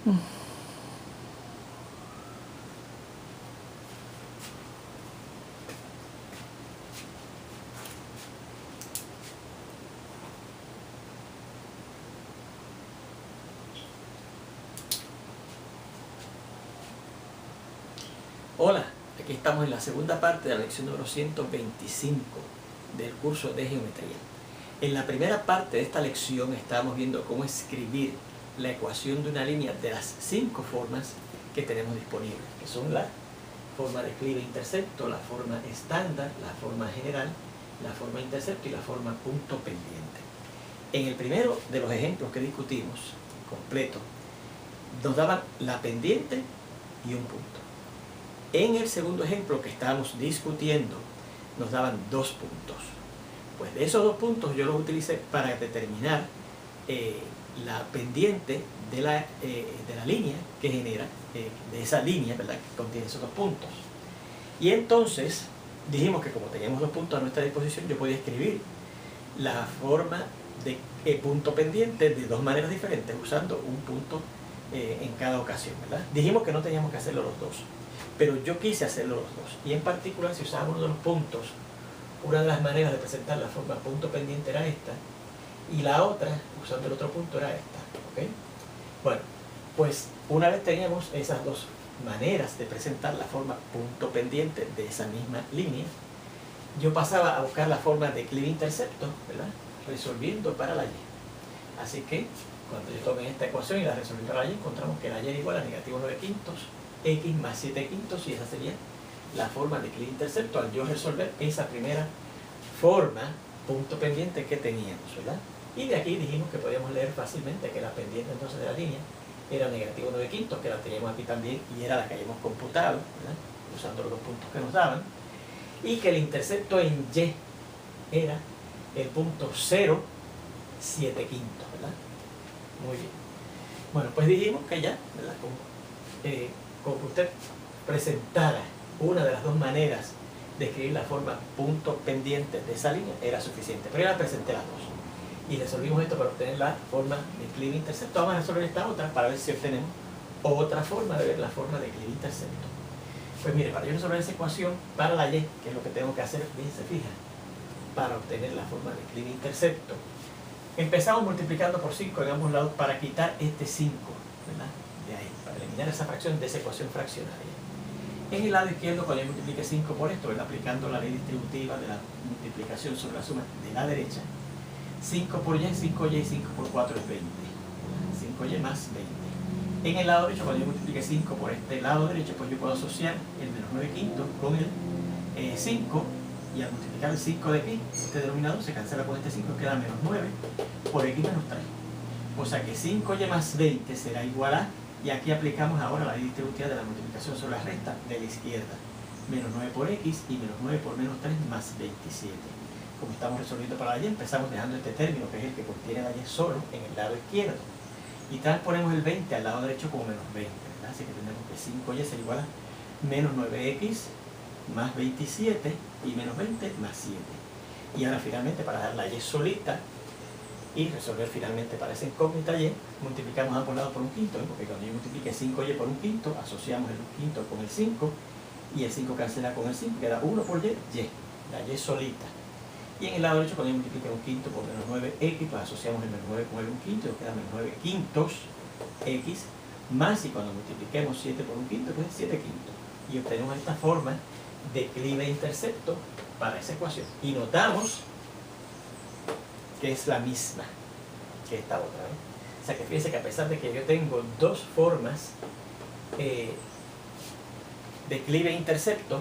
Hola, aquí estamos en la segunda parte de la lección número 125 del curso de geometría. En la primera parte de esta lección estábamos viendo cómo escribir la ecuación de una línea de las 5 formas que tenemos disponibles, que son la forma declive-intercepto, la forma estándar, la forma general, la forma intercepto y la forma punto pendiente. En el primero de los ejemplos que discutimos, completo, nos daban la pendiente y un punto. En el segundo ejemplo que estábamos discutiendo, nos daban 2 puntos. Pues de esos 2 puntos yo los utilicé para determinar la pendiente de la línea que genera, de esa línea, ¿verdad?, que contiene esos 2 puntos. Y entonces dijimos que como teníamos 2 puntos a nuestra disposición, yo podía escribir la forma de punto pendiente de 2 maneras diferentes, usando un punto en cada ocasión, ¿verdad? Dijimos que no teníamos que hacerlo los dos, pero yo quise hacerlo los dos. Y en particular, si usábamos uno de los puntos, una de las maneras de presentar la forma punto pendiente era esta, y la otra, usando el otro punto, era esta. ¿Okay? Bueno, pues una vez teníamos esas 2 maneras de presentar la forma punto pendiente de esa misma línea, yo pasaba a buscar la forma declive-intercepto, ¿verdad?, resolviendo para la y. Así que, cuando yo tomé esta ecuación y la resolví para la y, encontramos que la y es igual a negativo 9 quintos, x más 7 quintos, y esa sería la forma declive-intercepto al yo resolver esa primera forma punto pendiente que teníamos, ¿verdad? Y de aquí dijimos que podíamos leer fácilmente que la pendiente entonces de la línea era negativo 9 quintos, que la teníamos aquí también y era la que habíamos computado, ¿verdad?, usando los 2 puntos que nos daban, y que el intercepto en y era el punto 0, 7 quintos, ¿verdad? Muy bien. Bueno, pues dijimos que ya, ¿verdad?, como que usted presentara una de las 2 maneras de escribir la forma punto pendiente de esa línea era suficiente, pero yo la presenté las 2 y resolvimos esto para obtener la forma declive-intercepto. Vamos a resolver esta otra para ver si obtenemos otra forma de ver la forma declive-intercepto. Pues mire, para yo resolver esa ecuación para la y, que es lo que tengo que hacer, bien se fija, para obtener la forma declive-intercepto, empezamos multiplicando por 5 en ambos lados para quitar este 5, ¿verdad?, de ahí, para eliminar esa fracción de esa ecuación fraccionaria. En el lado izquierdo, cuando yo multiplique 5 por esto, ¿verdad?, aplicando la ley distributiva de la multiplicación sobre la suma de la derecha, 5 por y, 5y, y 5 por 4 es 20. 5y más 20. En el lado derecho, cuando yo multiplique 5 por este lado derecho, pues yo puedo asociar el menos 9 quintos con el 5, y al multiplicar el 5 de aquí, este denominador se cancela con este 5, queda menos 9 por x menos 3. O sea que 5y más 20 será igual a, y aquí aplicamos ahora la ley distributiva de la multiplicación sobre la recta de la izquierda, menos 9 por x y menos 9 por menos 3 más 27. Como estamos resolviendo para la y, empezamos dejando este término, que es el que contiene la y solo, en el lado izquierdo, y transponemos el 20 al lado derecho como menos 20, ¿verdad? Así que tenemos que 5y será igual a menos 9x más 27 y menos 20 más 7. Y ahora finalmente, para dar la y solita y resolver finalmente para esa incógnita y, multiplicamos a ambos lados por un quinto, ¿eh? Porque cuando yo multiplique 5y por un quinto, asociamos el quinto con el 5, y el 5 cancela con el 5, queda 1 por y, la y solita. Y en el lado derecho, cuando yo multiplique un quinto por menos 9x, pues asociamos el menos 9 con el 1 quinto, y nos queda menos 9 quintos x, más, y cuando multipliquemos 7 por un quinto, pues 7 quintos. Y obtenemos esta forma declive-intercepto para esa ecuación. Y notamos que es la misma que esta otra, ¿eh? O sea que fíjense que a pesar de que yo tengo 2 formas declive-intercepto,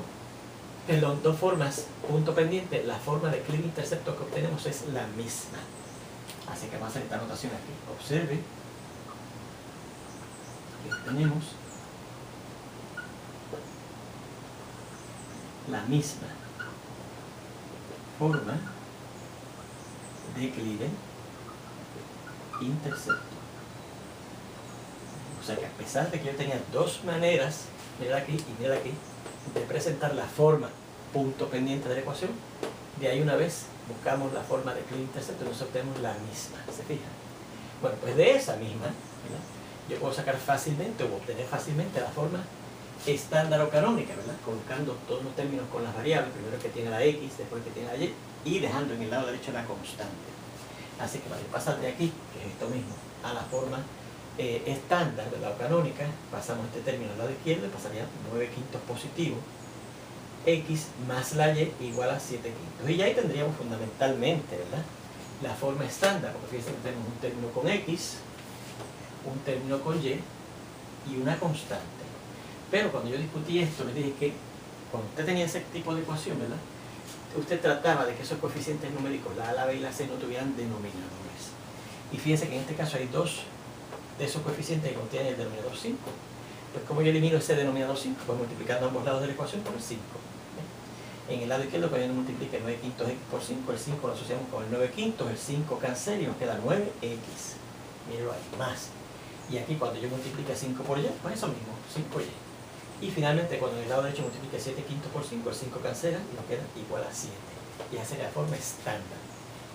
perdón, 2 formas punto pendiente, la forma declive-intercepto que obtenemos es la misma. Así que vamos a hacer esta anotación aquí. Observe que obtenemos la misma forma declive intercepto. O sea que a pesar de que yo tenía 2 maneras, mira aquí y mira aquí, de presentar la forma punto pendiente de la ecuación, de ahí una vez buscamos la forma declive intercepto y nos obtenemos la misma, ¿se fijan? Bueno, pues de esa misma, ¿verdad?, yo puedo sacar fácilmente o obtener fácilmente la forma estándar o canónica, ¿verdad? Colocando todos los términos con las variables, primero que tiene la x, después que tiene la y dejando en el lado derecho la constante. Así que para pasar de aquí, que es esto mismo, a la forma estándar, ¿verdad? O canónica, pasamos este término al lado izquierdo y pasaría 9 quintos positivo, x más la y igual a 7 quintos. Y ya ahí tendríamos fundamentalmente, ¿verdad?, la forma estándar, porque fíjense que tenemos un término con x, un término con y una constante. Pero cuando yo discutí esto, les dije que cuando usted tenía ese tipo de ecuación, ¿verdad?, usted trataba de que esos coeficientes numéricos, la a, la b y la c, no tuvieran denominadores. Y fíjense que en este caso hay dos de esos coeficientes que contienen el denominador 5. Pues como yo elimino ese denominador 5, pues multiplicando ambos lados de la ecuación por el 5. En el lado izquierdo, cuando yo multiplique 9 quintos x por 5, el 5 lo asociamos con el 9 quintos, el 5 cancela y nos queda 9x. Míralo ahí, más. Y aquí cuando yo multiplique 5 por y, pues eso mismo, 5y. Y finalmente cuando en el lado derecho multiplique 7 quintos por 5, el 5 cancela y nos queda igual a 7. Y esa sería la forma estándar.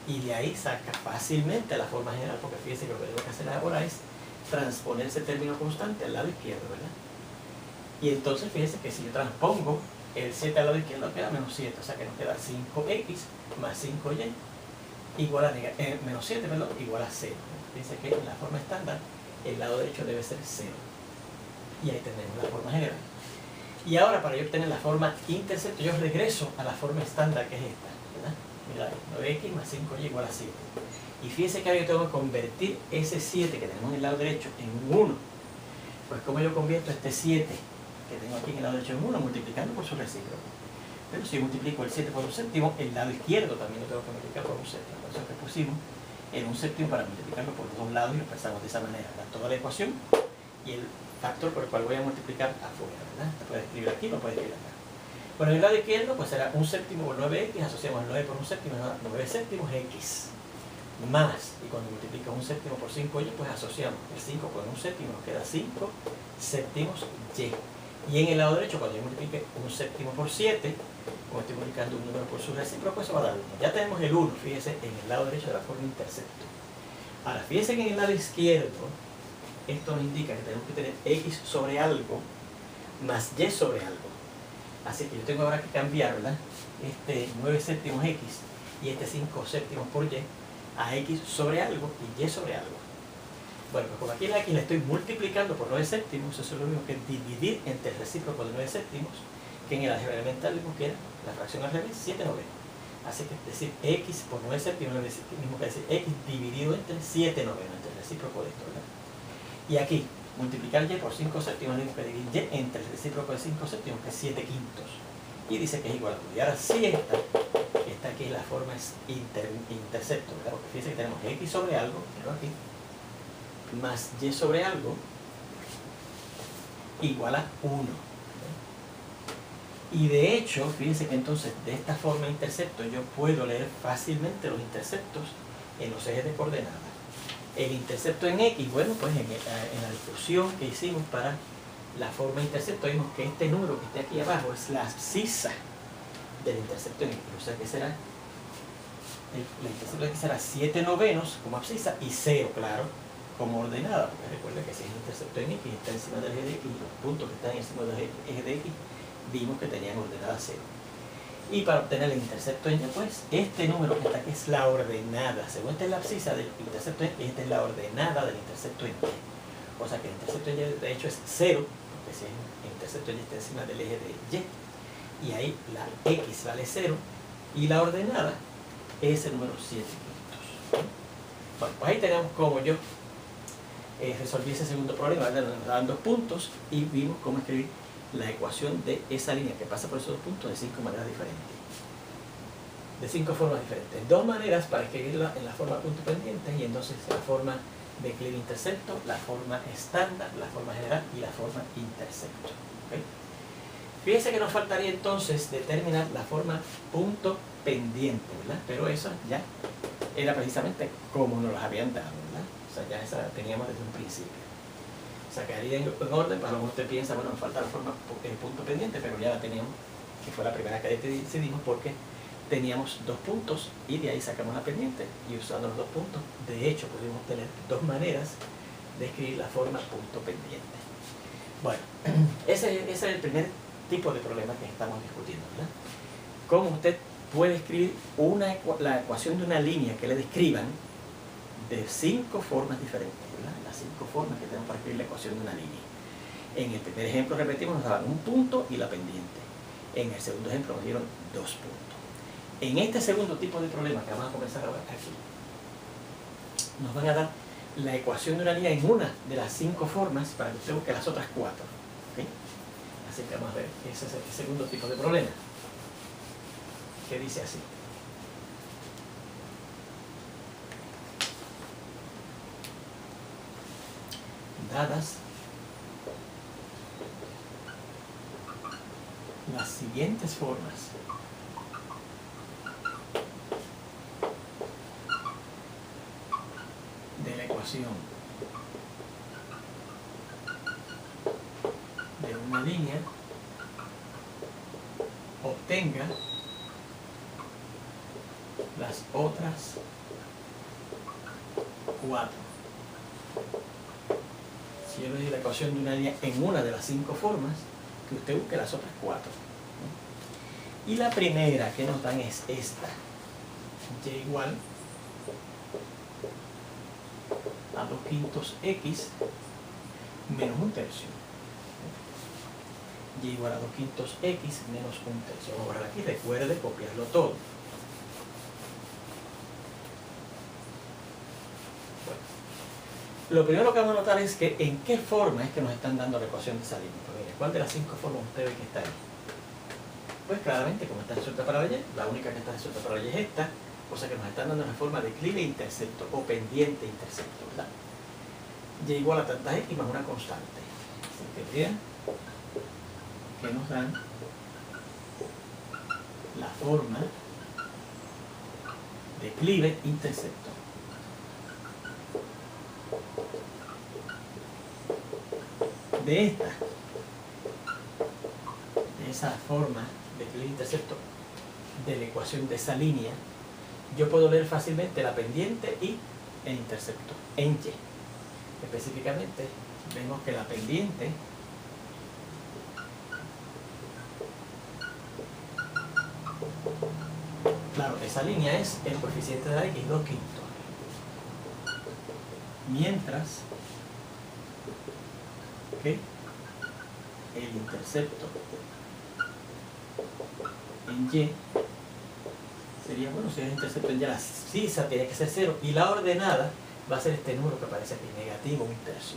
Y de ahí saca fácilmente la forma general, porque fíjense que lo que tengo que hacer ahora es transponer ese término constante al lado izquierdo, ¿verdad? Y entonces fíjense que si yo transpongo el 7 al lado izquierdo queda menos 7, o sea que nos queda 5x más 5y igual a menos 7, perdón, igual a 0. Fíjense que en la forma estándar el lado derecho debe ser 0. Y ahí tenemos la forma general. Y ahora para yo obtener la forma intercepto, yo regreso a la forma estándar que es esta, ¿verdad? Mira, 9x más 5y igual a 7. Y fíjense que ahora yo tengo que convertir ese 7 que tenemos en el lado derecho en 1. Pues como yo convierto este 7 que tengo aquí en el lado derecho en 1 multiplicando por su recíproco. Pero si yo multiplico el 7 por un séptimo, el lado izquierdo también lo tengo que multiplicar por un séptimo. Por eso es que pusimos en un séptimo para multiplicarlo por los dos lados y lo pensamos de esa manera, ¿verdad? Toda la ecuación y el factor por el cual voy a multiplicar afuera, ¿verdad? Lo puedes escribir aquí, lo puedes escribir acá. Bueno, en el lado izquierdo pues será un séptimo por 9x, asociamos el 9 por un séptimo, 9 séptimos x, más, y cuando multiplicas un séptimo por 5y, pues asociamos el 5 con un séptimo, nos queda 5 séptimos y. Y en el lado derecho, cuando yo multiplique un séptimo por 7, como estoy multiplicando un número por su recíproco, eso va a dar 1. Ya tenemos el 1, fíjese, en el lado derecho de la forma intercepto. Ahora, fíjese que en el lado izquierdo, esto nos indica que tenemos que tener x sobre algo más y sobre algo. Así que yo tengo ahora que cambiar, ¿verdad?, este 9 séptimos x y este 5 séptimos por y a x sobre algo y y sobre algo. Bueno, pues como aquí la x la estoy multiplicando por 9 séptimos, eso es lo mismo que dividir entre el recíproco de 9 séptimos, que en el álgebra elemental vimos que era la fracción al revés, 7 novenos. Así que es decir, x por 9 séptimos es lo mismo que decir x dividido entre 7 novenos, entre el recíproco de esto, ¿verdad? Y aquí, multiplicar y por 5 séptimos es lo mismo que dividir y entre el recíproco de 5 séptimos, que es 7 quintos. Y dice que es igual a 1. Y ahora sí esta aquí es la forma intercepto, ¿verdad? Porque fíjense que tenemos x sobre algo, pero aquí, más y sobre algo igual a 1. Y de hecho, fíjense que entonces de esta forma intercepto yo puedo leer fácilmente los interceptos en los ejes de coordenadas. El intercepto en x, bueno, pues en la discusión que hicimos para la forma intercepto vimos que este número que está aquí abajo es la abscisa del intercepto en x, o sea que será el intercepto aquí será 7 novenos como abscisa y 0, claro, como ordenada, porque recuerda que si es intercepto en x está encima del eje de x, y los puntos que están encima del eje de x vimos que tenían ordenada 0. Y para obtener el intercepto en y, pues este número que está aquí es la ordenada. Según esta es la abscisa del intercepto en y, esta es la ordenada del intercepto en y. O sea que el intercepto en y de hecho es 0, porque si el intercepto en y está encima del eje de y, y ahí la x vale 0, y la ordenada es el número 7 quintos. Bueno, pues ahí tenemos como yo resolví ese segundo problema, nos daban 2 puntos y vimos cómo escribir la ecuación de esa línea que pasa por esos 2 puntos de 5 maneras diferentes. De 5 formas diferentes. 2 maneras para escribirla en la forma punto pendiente y entonces la forma de declive intercepto, la forma estándar, la forma general y la forma intercepto. ¿Okay? Fíjense que nos faltaría entonces determinar la forma punto pendiente, ¿verdad? Pero eso ya era precisamente como nos las habían dado, ¿verdad? O sea, ya esa la teníamos desde un principio. Sacaría en orden, para lo que usted piensa, bueno, nos falta la forma punto pendiente, pero ya la teníamos, que fue la primera que decidimos porque teníamos 2 puntos y de ahí sacamos la pendiente y usando los 2 puntos, de hecho, pudimos tener 2 maneras de escribir la forma punto pendiente. Bueno, ese es el primer tipo de problema que estamos discutiendo, ¿verdad? Cómo usted puede escribir la ecuación de una línea que le describan de 5 formas diferentes, ¿verdad? Las 5 formas que tenemos para escribir la ecuación de una línea. En el primer ejemplo, repetimos, nos daban un punto y la pendiente. En el segundo ejemplo nos dieron 2 puntos. En este segundo tipo de problema que vamos a comenzar a ver aquí, nos van a dar la ecuación de una línea en una de las 5 formas para que usted busque las otras 4. ¿Okay? Así que vamos a ver, ese es el segundo tipo de problema, que dice así. Dadas las siguientes formas de la ecuación de una línea, obtenga las otras 4. Si yo le doy la ecuación de una línea en una de las 5 formas, que usted busque las otras 4. Y la primera que nos dan es esta. Y igual a 2/5x menos 1/3. Y igual a 2/5x menos 1/3. Vamos a borrar aquí, recuerde copiarlo todo. Bueno, lo primero que vamos a notar es que en qué forma es que nos están dando la ecuación de esa línea. Pues mire, ¿cuál de las 5 formas usted ve que está ahí? Pues claramente, como está resuelta para la Y, la única que está resuelta para la Y es esta, o sea que nos están dando una forma de declive intercepto o pendiente intercepto, ¿verdad? Y igual a tantas x más una constante. Así que vean que nos dan la forma de declive intercepto. De esa forma de declive intercepto de la ecuación de esa línea, yo puedo leer fácilmente la pendiente y el intercepto en Y. Específicamente, vemos que la pendiente claro, esa línea es el coeficiente de la X 2/5. Mientras que el intercepto en Y sería, bueno, si el intercepto en Y, la sisa tiene que ser 0 y la ordenada va a ser este número que aparece aquí, negativo 1/3.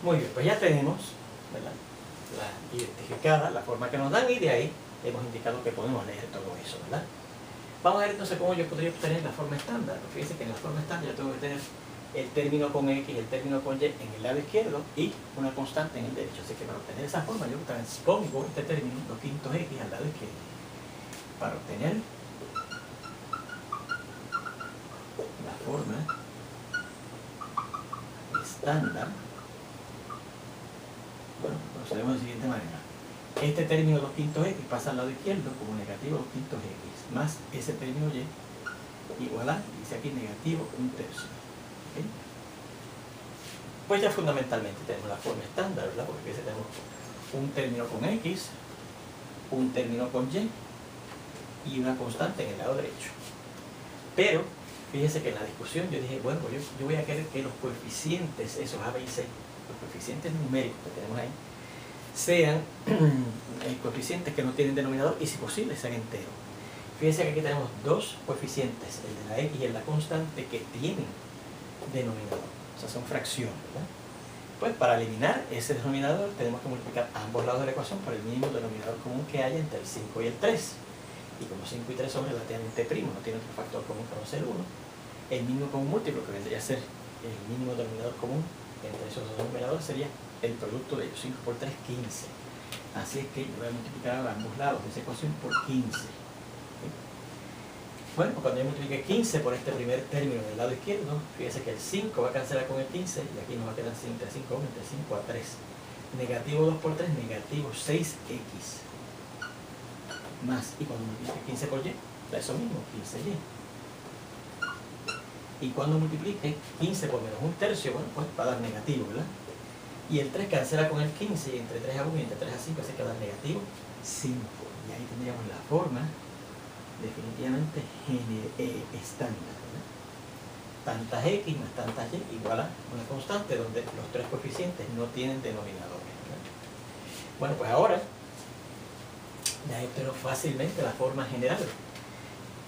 Muy bien, pues ya tenemos, ¿verdad?, la identificada, la forma que nos dan, y de ahí hemos indicado que podemos leer todo eso, ¿verdad? Vamos a ver entonces cómo yo podría obtener la forma estándar. Pues fíjense que en la forma estándar yo tengo que tener el término con X y el término con Y en el lado izquierdo y una constante en el derecho. Así que para obtener esa forma yo transpongo este término 2/5x al lado izquierdo. Para obtener la forma estándar, bueno, procedemos de la siguiente manera. Este término 2/5x pasa al lado izquierdo como negativo 2/5x más ese término Y igual a, dice aquí, negativo 1/3. ¿Okay? Pues ya fundamentalmente tenemos la forma estándar, ¿verdad? Porque aquí tenemos un término con X, un término con Y y una constante en el lado derecho. Pero fíjense que en la discusión yo dije, bueno, pues yo voy a querer que los coeficientes, esos A, B y C, los coeficientes numéricos que tenemos ahí, sean coeficientes que no tienen denominador y, si posible, sean enteros. Fíjense que aquí tenemos 2 coeficientes, el de la X y el de la constante, que tienen denominador, o sea, son fracciones, ¿verdad? Pues para eliminar ese denominador tenemos que multiplicar ambos lados de la ecuación por el mínimo denominador común que haya entre el 5 y el 3. Y como 5 y 3 son relativamente primos, no tienen otro factor común que no sea el 1, el mínimo común múltiplo, que vendría a ser el mínimo denominador común entre esos dos numeradores, sería el producto de ellos. 5 por 3, 15. Así es que yo voy a multiplicar a ambos lados de esa ecuación por 15. ¿Okay? Bueno, cuando yo multiplique 15 por este primer término del lado izquierdo, fíjese que el 5 va a cancelar con el 15 y aquí nos va a quedar entre 5 a 3. Negativo 2 por 3, negativo 6x. Más, y cuando multiplique 15 por Y, da eso mismo, 15y. Y cuando multiplique 15 por menos un tercio, bueno, pues va a dar negativo, ¿verdad? Y el 3 cancela con el 15, y entre 3 a 1 y entre 3 a 5 así que va a dar negativo 5. Y ahí tendríamos la forma definitivamente estándar, ¿verdad? Tantas x más tantas y igual a una constante donde los tres coeficientes no tienen denominadores, ¿verdad? Bueno, pues ahora ya obtengo fácilmente la forma general,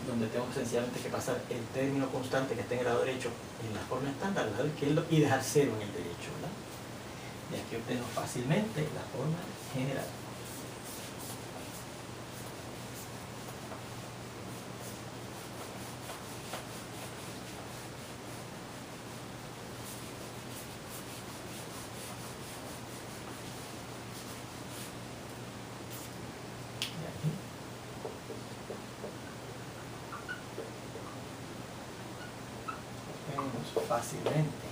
donde tengo sencillamente que pasar el término constante que está en el lado derecho en la forma estándar al lado izquierdo y dejar 0 en el derecho, ¿verdad? Y aquí obtengo fácilmente la forma general. Fácilmente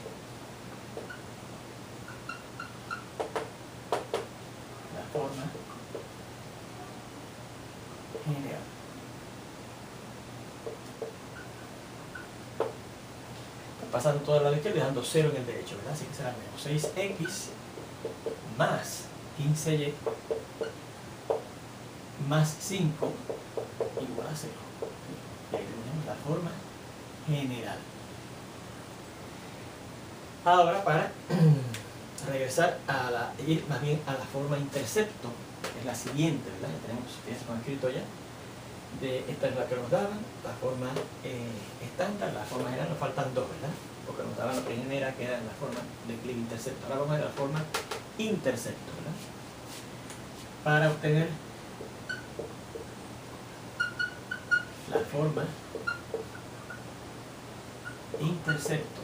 la forma general. Pasando todo al lado izquierdo y dejando 0 en el derecho, ¿verdad? Así que será menos 6x más 15y más 5 igual a 0. Y ahí tenemos la forma general. Ahora, para regresar a ir más bien a la forma intercepto, que es la siguiente, ¿verdad? Ya tenemos, fíjense con escrito ya, esta es la que nos daban, la forma estándar, la forma general, nos faltan dos, ¿verdad? Porque nos daban la primera, que era la forma de clic intercepto. Ahora vamos a ver la forma intercepto, ¿verdad? Para obtener la forma intercepto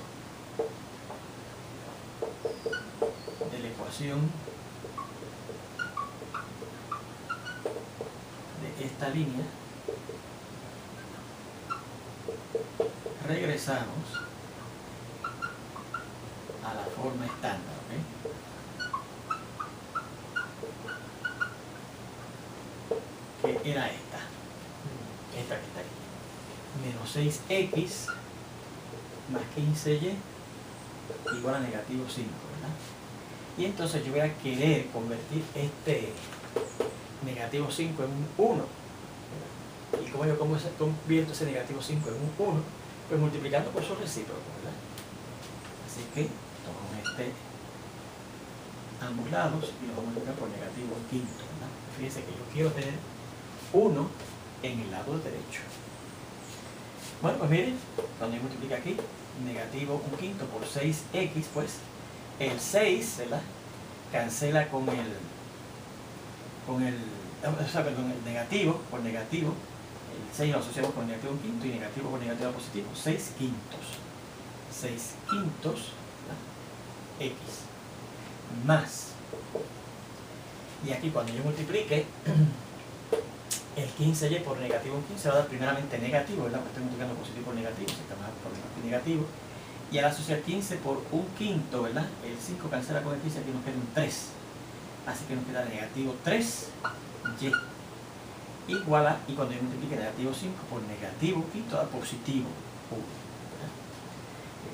de la ecuación de esta línea, regresamos a la forma estándar, ¿ok? Que era esta que está aquí, menos 6x más 15y igual a negativo 5, ¿verdad? Y entonces yo voy a querer convertir este negativo 5 en un 1. ¿Y cómo yo convierto ese negativo 5 en un 1? Pues multiplicando por su recíproco, ¿verdad? Así que tomamos ambos lados y lo vamos a multiplicar por negativo un quinto, ¿verdad? Fíjense que yo quiero tener 1 en el lado derecho. Bueno, pues miren, cuando yo multiplico aquí, negativo un quinto por 6x, pues el 6, ¿verdad?, cancela con el negativo por negativo. El 6 lo asociamos con negativo un quinto y negativo por negativo positivo, 6 quintos. 6 quintos, ¿verdad?, x más. Y aquí cuando yo multiplique el 15y por negativo un 15 va a dar primeramente negativo, ¿verdad? Porque estoy multiplicando positivo por negativo, se está más por negativo. Y al asociar 15 por un quinto, ¿verdad?, el 5 cancela con el 15, aquí nos queda un 3. Así que nos queda negativo 3y igual a, y cuando yo multiplique negativo 5 por negativo quinto da positivo 1.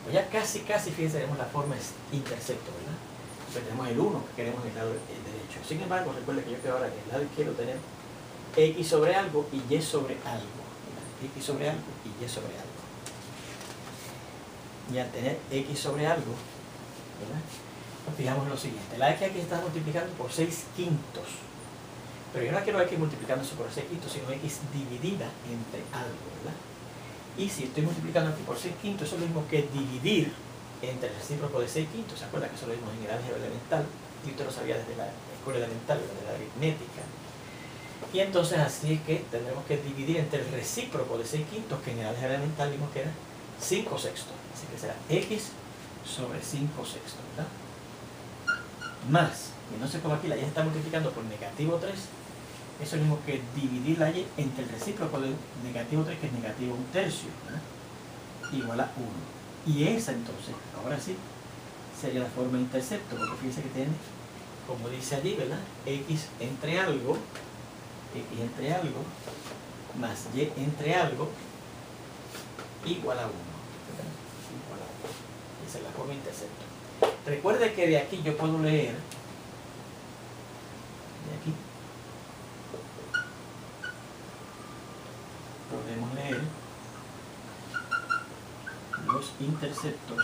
Pues ya casi, fíjense, tenemos la forma intercepto, ¿verdad? Pues tenemos el 1 que queremos en el lado derecho. Sin embargo, recuerden que yo quiero ahora que en el lado izquierdo tener x sobre algo y y sobre algo, ¿verdad? X sobre algo y y sobre algo. Y al tener x sobre algo, ¿verdad?, nos fijamos en lo siguiente. La x aquí está multiplicando por 6 quintos. Pero yo no quiero x multiplicándose por 6 quintos, sino x dividida entre algo, ¿verdad? Y si estoy multiplicando aquí por 6 quintos, eso es lo mismo que dividir entre el recíproco de 6 quintos. ¿Se acuerdan que eso lo vimos en el álgebra elemental? Y usted lo sabía desde la escuela elemental, desde la aritmética. Y entonces así es que tendremos que dividir entre el recíproco de 6 quintos, que en el álgebra elemental vimos que era 5 sextos. Así que será x sobre 5 sextos, ¿verdad? Más, y no sé cómo aquí la y está multiplicando por negativo 3, eso es lo mismo que dividir la y entre el recíproco de negativo 3, que es negativo un tercio, ¿verdad?, igual a 1. Y esa entonces, ahora sí, sería la forma intercepto, porque fíjense que tiene, como dice allí, ¿verdad?, x entre algo más y entre algo igual a 1, ¿verdad? igual a 1. Esa es la forma intercepto. Recuerde que de aquí yo puedo leer, de aquí, podemos leer los interceptos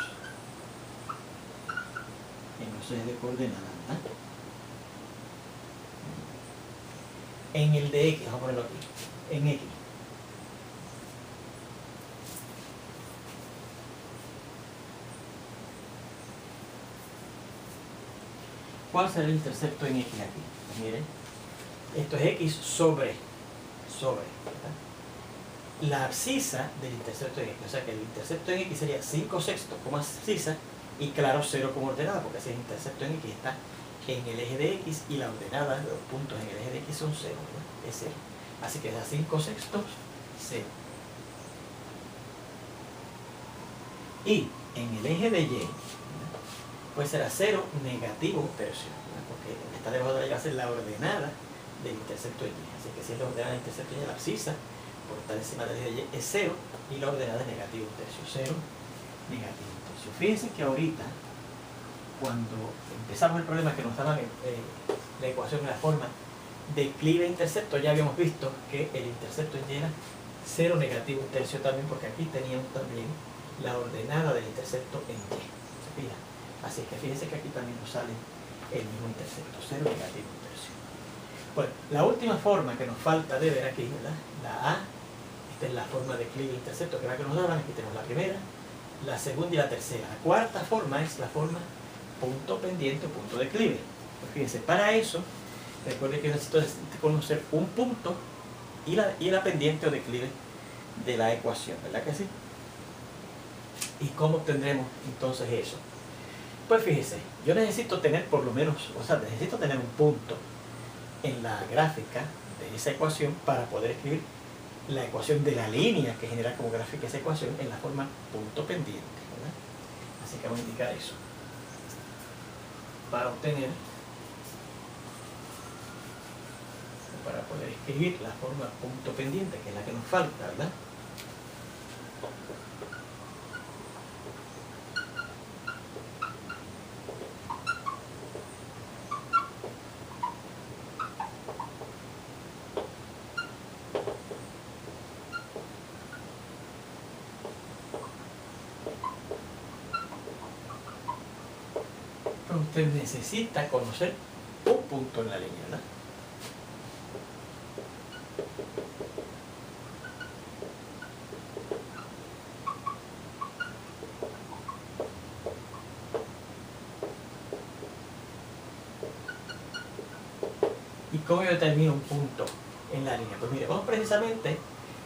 en los ejes de coordenadas, ¿verdad? En el de X, vamos a ponerlo aquí, en X. ¿Cuál será el intercepto en X aquí? Pues miren, esto es X sobre, ¿verdad? La abscisa del intercepto en X, o sea que el intercepto en X sería 5/6 como abscisa y claro 0 como ordenada, porque así el intercepto en X está en el eje de X y la ordenada de los puntos en el eje de X son 0, ¿verdad? Es 0. Así que da 5/6, 0. Y en el eje de Y, ¿verdad? Pues será 0, negativo 1/3, ¿verdad? Porque esta debajo de la Y va a ser la ordenada del intercepto de Y. Así que si es la ordenada del intercepto de Y, la abscisa, por estar encima del eje de Y, es 0, y la ordenada es negativo 1/3. 0, negativo 1/3. Fíjense que ahorita, cuando empezamos el problema que nos daban la ecuación en la forma declive intercepto, ya habíamos visto que el intercepto en Y era 0, negativo 1/3 también, porque aquí teníamos también la ordenada del intercepto en Y. ¿Se fija? Así que fíjense que aquí también nos sale el mismo intercepto, 0, negativo 1/3. Bueno, la última forma que nos falta de ver aquí, ¿verdad? La A, esta es la forma de declive intercepto que era que nos daban, aquí tenemos la primera, la segunda y la tercera. La cuarta forma es la forma punto pendiente o punto declive. Pues fíjense, para eso, recuerden que necesito conocer un punto y la pendiente o declive de la ecuación, ¿verdad que sí? ¿Y cómo obtendremos entonces eso? Pues fíjense, yo necesito tener por lo menos, o sea, necesito tener un punto en la gráfica de esa ecuación para poder escribir la ecuación de la línea que genera como gráfica esa ecuación en la forma punto pendiente, ¿verdad? Así que vamos a indicar eso. Para obtener, para poder escribir la forma punto pendiente, que es la que nos falta, ¿verdad? Usted necesita conocer un punto en la línea, ¿verdad? ¿Y cómo yo determino un punto en la línea? Pues mire, vamos precisamente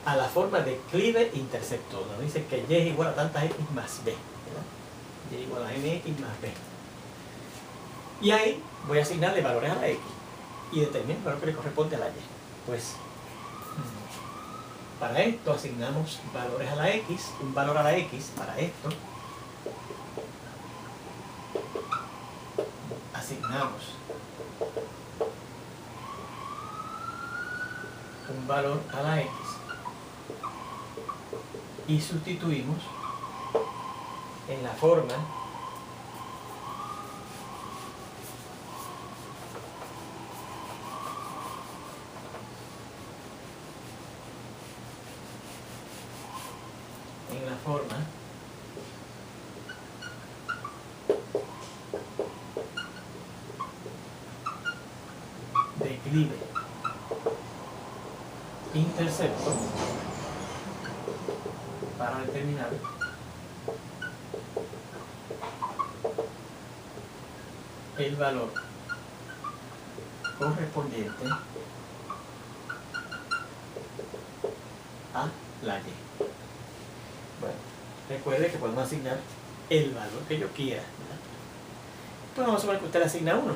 a la forma de declive intercepto, donde dice que Y es igual a tantas X más B, ¿verdad? Y es igual a MX más B. Y ahí voy a asignarle valores a la X y determino el valor que le corresponde a la Y. Pues para esto asignamos valores a la X, un valor a la X para esto. Asignamos un valor a la X y sustituimos en la forma declive intercepto para determinar el valor correspondiente a la Y. Bueno, recuerde que podemos asignar el valor que yo quiera, ¿verdad? Entonces vamos a suponer que usted le asigna 1.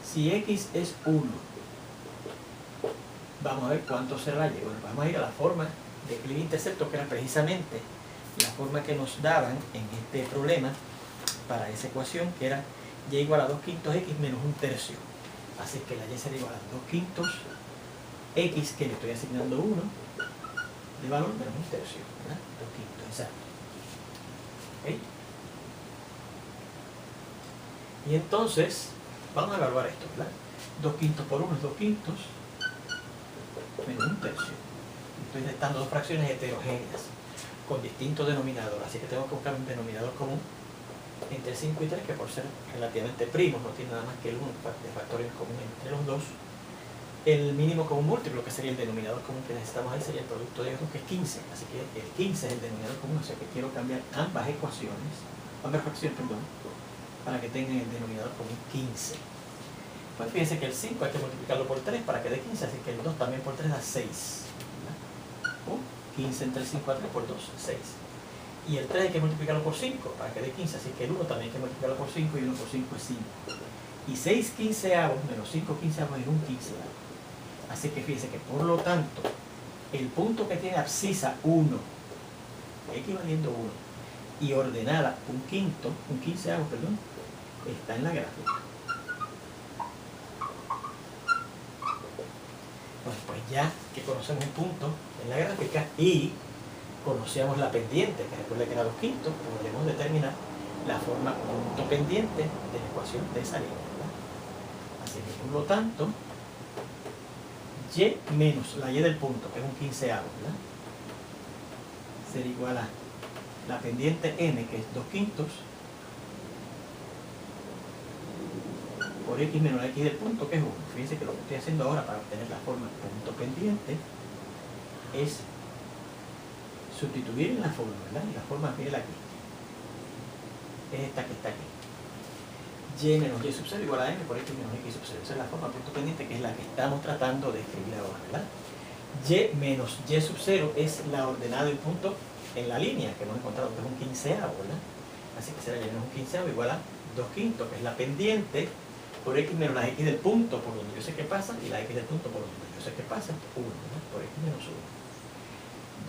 Si X es 1, vamos a ver cuánto será la Y. Bueno, vamos a ir a la forma de declive intercepto, que era precisamente la forma que nos daban en este problema para esa ecuación, que era Y igual a 2/5 X menos 1/3. Así que la Y será igual a 2/5 X, que le estoy asignando 1 de valor, menos 1/3, ¿verdad? 2/5, exacto. ¿Ok? Y entonces, vamos a evaluar esto, ¿verdad? 2 quintos por 1 es 2 quintos menos 1 tercio. Estoy restando dos fracciones heterogéneas con distintos denominadores, así que tengo que buscar un denominador común entre 5 y 3, que por ser relativamente primos no tiene nada más que el 1 de factores comunes entre los dos. El mínimo común múltiplo, que sería el denominador común que necesitamos ahí, sería el producto de ellos dos, que es 15. Así que el 15 es el denominador común, o sea que quiero cambiar ambas fracciones, para que tengan el denominador común 15. Pues fíjense que el 5 hay que multiplicarlo por 3 para que dé 15, así que el 2 también por 3 da 6. ¿No? 15 entre 5 a 3 por 2, 6. Y el 3 hay que multiplicarlo por 5 para que dé 15, así que el 1 también hay que multiplicarlo por 5 y 1 por 5 es 5. Y 6 quinceavos menos 5 quinceavos es 1 quinceavo. Así que fíjense que por lo tanto, el punto que tiene abscisa 1, equivaliendo 1, y ordenada un quinceavo, está en la gráfica. Bueno, pues ya que conocemos un punto en la gráfica y conocemos la pendiente, que recuerda que era 2 quintos, podemos determinar la forma punto pendiente de la ecuación de esa línea, ¿verdad? Así que por lo tanto, y menos la y del punto, que es un quinceavo, ¿verdad? Será igual a la pendiente n, que es 2 quintos, por x menos la x del punto, que es 1. Fíjense que lo que estoy haciendo ahora para obtener la forma punto pendiente es sustituir en la forma, ¿verdad? Y la forma, mírenla aquí, es esta que está aquí. Y menos y sub 0 igual a n por x menos x sub 0. Esa es la forma punto pendiente, que es la que estamos tratando de escribir ahora, ¿verdad? Y menos y sub 0 es la ordenada del punto en la línea que hemos encontrado, que es un quinceavo, ¿verdad? Así que será y menos un quinceavo igual a 2 quintos, que es la pendiente, por x menos la x del punto por donde yo sé que pasa, y la x del punto por donde yo sé que pasa, 1, ¿verdad? Por x menos 1.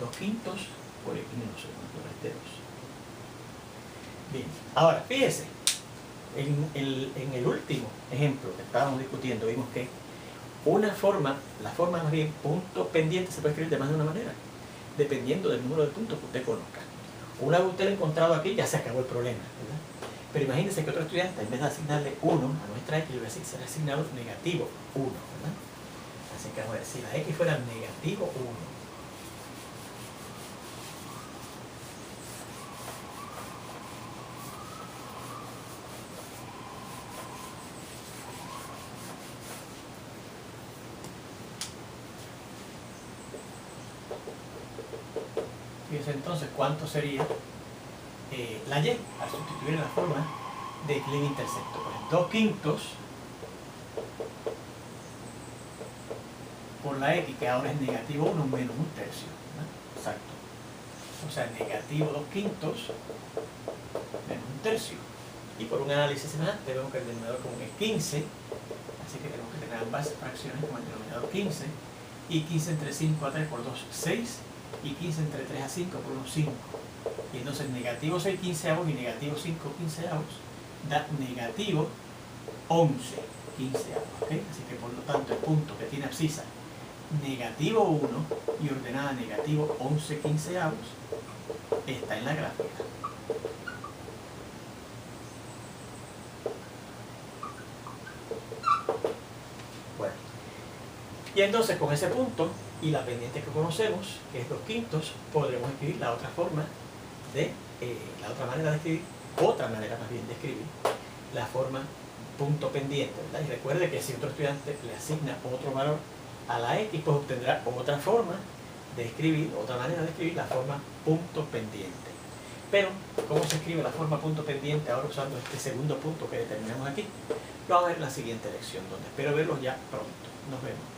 2 quintos por x menos 1, lo resté 2. Bien, ahora fíjese, en el último ejemplo que estábamos discutiendo, vimos que la forma más bien punto pendiente se puede escribir de más de una manera, dependiendo del número de puntos que usted conozca. Una vez usted lo ha encontrado aquí, ya se acabó el problema, ¿verdad? Pero imagínense que otro estudiante, en vez de asignarle 1 a nuestra x, le voy a decir que será asignado negativo 1, ¿verdad? Así que vamos a ver, si la x fuera negativo 1, fíjense entonces cuánto sería la y al sustituir en la forma de equilibrio intersecto. Pues 2 quintos por la x, que ahora es negativo 1 menos 1 tercio, ¿verdad? Exacto. O sea, negativo 2 quintos menos 1 tercio. Y por un análisis semejante vemos que el denominador común es 15, así que tenemos que tener ambas fracciones como el denominador 15, y 15 entre 5 a 3 por 2, 6, y 15 entre 3 a 5 por 1, 5. Y entonces negativo 6 quinceavos y negativo 5 quinceavos da negativo 11 quinceavos, ¿okay? Así que por lo tanto el punto que tiene abscisa negativo 1 y ordenada negativo 11 quinceavos está en la gráfica. Bueno, y entonces con ese punto y la pendiente que conocemos, que es 2 quintos, podremos escribir la otra forma de, otra manera más bien de escribir la forma punto pendiente, ¿verdad? Y recuerde que si otro estudiante le asigna otro valor a la x, pues obtendrá otra forma de escribir, otra manera de escribir la forma punto pendiente. Pero, ¿cómo se escribe la forma punto pendiente ahora usando este segundo punto que determinamos aquí? Lo vamos a ver en la siguiente lección, donde espero verlos ya pronto. Nos vemos.